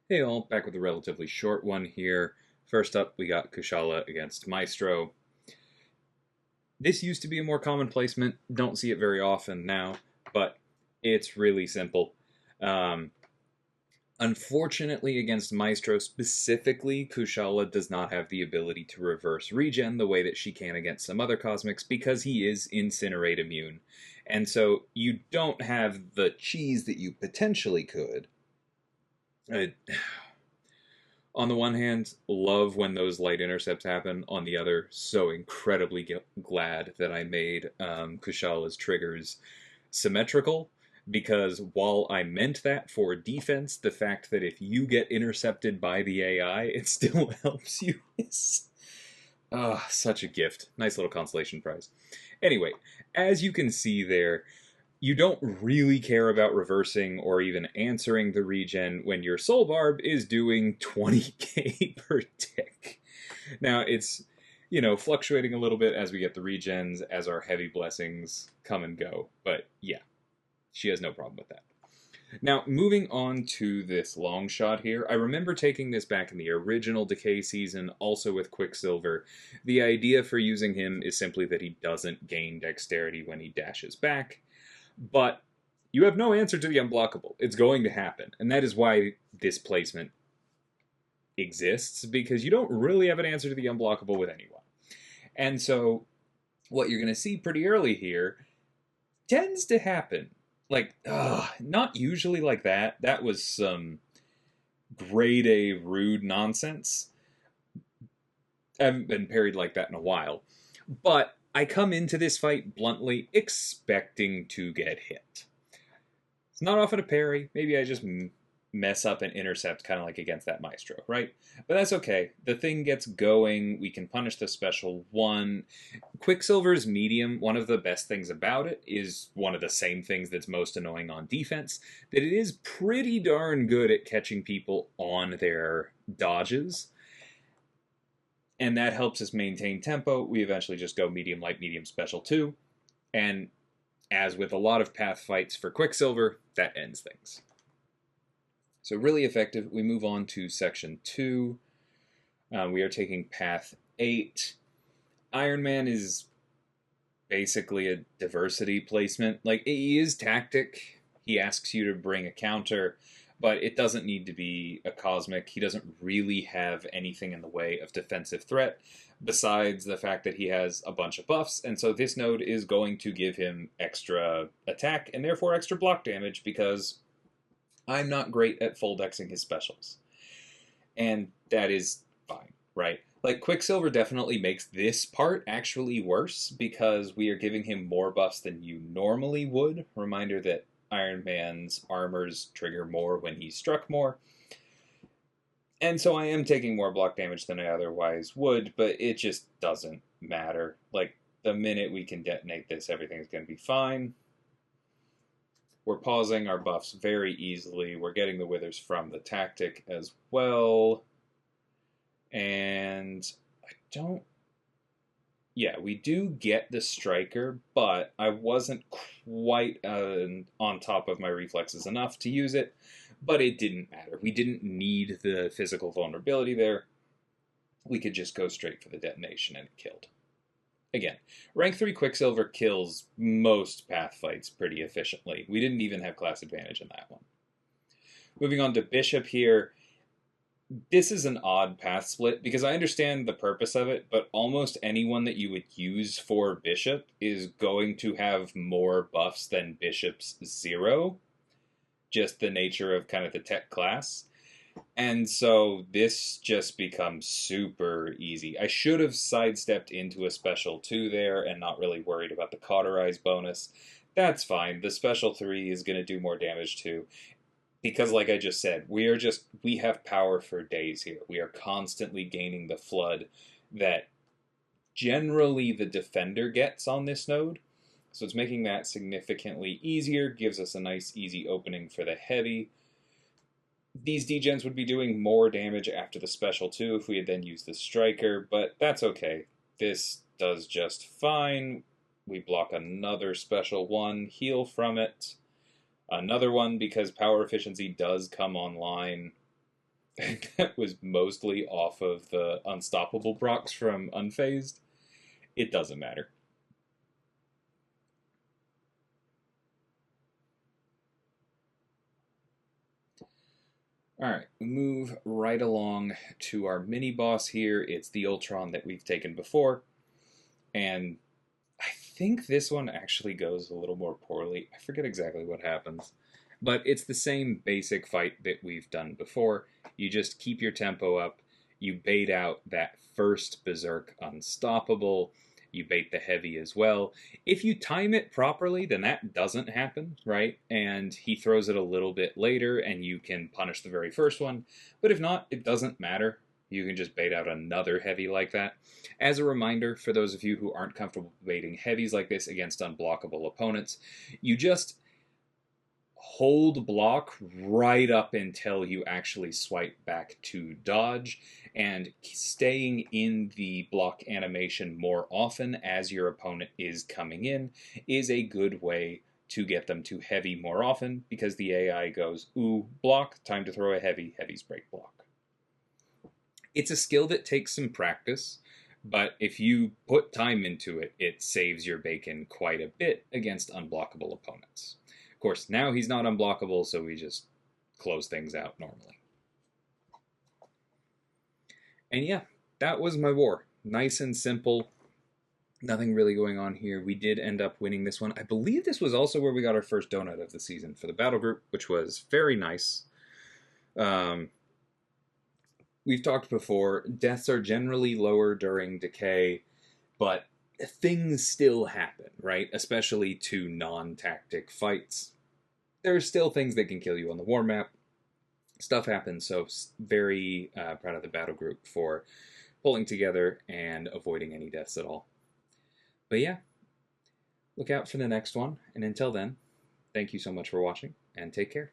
Hey all, back with a relatively short one here. First up, we got Kushala against Maestro. This used to be a more common placement, don't see it very often now, but it's really simple. Um, Unfortunately, against Maestro specifically, Kushala does not have the ability to reverse regen the way that she can against some other cosmics because he is incinerate immune. And so you don't have the cheese that you potentially could. Uh, on the one hand, love when those light intercepts happen. On the other, so incredibly glad that I made Kushala's triggers symmetrical, because while I meant that for defense, the fact that if you get intercepted by the AI, it still helps you is such a gift. Nice little consolation prize. Anyway, as you can see there, you don't really care about reversing or even answering the regen when your soul barb is doing 20k per tick. Now it's, fluctuating a little bit as we get the regens, as our heavy blessings come and go. But yeah, she has no problem with that. Now, moving on to this long shot here, I remember taking this back in the original Decay season, also with Quicksilver. The idea for using him is simply that he doesn't gain dexterity when he dashes back, but you have no answer to the unblockable. It's going to happen. And that is why this placement exists, because you don't really have an answer to the unblockable with anyone. And so what you're going to see pretty early here tends to happen. Not usually like that. That was some grade A rude nonsense. I haven't been parried like that in a while. But I come into this fight bluntly expecting to get hit. It's not often a parry. Maybe I just mess up and intercept, kind of like against that Maestro, right? But that's okay. The thing gets going. We can punish the special one. Quicksilver's medium, one of the best things about it is one of the same things that's most annoying on defense, that it is pretty darn good at catching people on their dodges. And that helps us maintain tempo. We eventually just go medium, light, medium, special 2. And as with a lot of path fights for Quicksilver, that ends things. So really effective. We move on to section 2. We are taking path 8. Iron Man is basically a diversity placement. Like, he is tactic. He asks you to bring a counter, but it doesn't need to be a cosmic. He doesn't really have anything in the way of defensive threat besides the fact that he has a bunch of buffs, and so this node is going to give him extra attack and therefore extra block damage because I'm not great at full dexing his specials. And that is fine, right? Like, Quicksilver definitely makes this part actually worse because we are giving him more buffs than you normally would. Reminder that Iron Man's armors trigger more when he's struck more. And so I am taking more block damage than I otherwise would, but it just doesn't matter. Like, the minute we can detonate this, everything's going to be fine. We're pausing our buffs very easily. We're getting the withers from the tactic as well. And I don't... Yeah, we do get the striker, but I wasn't quite on top of my reflexes enough to use it. But it didn't matter. We didn't need the physical vulnerability there. We could just go straight for the detonation and it killed. Again, rank 3 Quicksilver kills most path fights pretty efficiently. We didn't even have class advantage in that one. Moving on to Bishop here. This is an odd path split because I understand the purpose of it, but almost anyone that you would use for Bishop is going to have more buffs than Bishop's 0. Just the nature of kind of the tech class. And so this just becomes super easy. I should have sidestepped into a special 2 there and not really worried about the cauterize bonus. That's fine. The special 3 is going to do more damage too. Because like I just said, we have power for days here. We are constantly gaining the flood that generally the defender gets on this node. So it's making that significantly easier, gives us a nice easy opening for the heavy. These degens would be doing more damage after the special 2 if we had then used the striker, but that's okay. This does just fine. We block another special 1, heal from it. Another one because power efficiency does come online. that was mostly off of the unstoppable procs from Unfazed, it doesn't matter. Alright, we move right along to our mini boss here. It's the Ultron that we've taken before. And I think this one actually goes a little more poorly. I forget exactly what happens. But it's the same basic fight that we've done before. You just keep your tempo up. You bait out that first Berserk Unstoppable. You bait the heavy as well. If you time it properly, then that doesn't happen, right? And he throws it a little bit later, and you can punish the very first one. But if not, it doesn't matter. You can just bait out another heavy like that. As a reminder, for those of you who aren't comfortable baiting heavies like this against unblockable opponents, you just hold block right up until you actually swipe back to dodge, and staying in the block animation more often as your opponent is coming in is a good way to get them to heavy more often, because the AI goes, ooh, block, time to throw a heavy, heavies break block. It's a skill that takes some practice, but if you put time into it, it saves your bacon quite a bit against unblockable opponents. Of course, now he's not unblockable, so we just close things out normally. And yeah, that was my war. Nice and simple. Nothing really going on here. We did end up winning this one. I believe this was also where we got our first donut of the season for the battle group, which was very nice. We've talked before, deaths are generally lower during decay, but things still happen, right? Especially to non-tactic fights. There are still things that can kill you on the war map. Stuff happens, so very proud of the battle group for pulling together and avoiding any deaths at all. But yeah, look out for the next one, and until then, thank you so much for watching, and take care.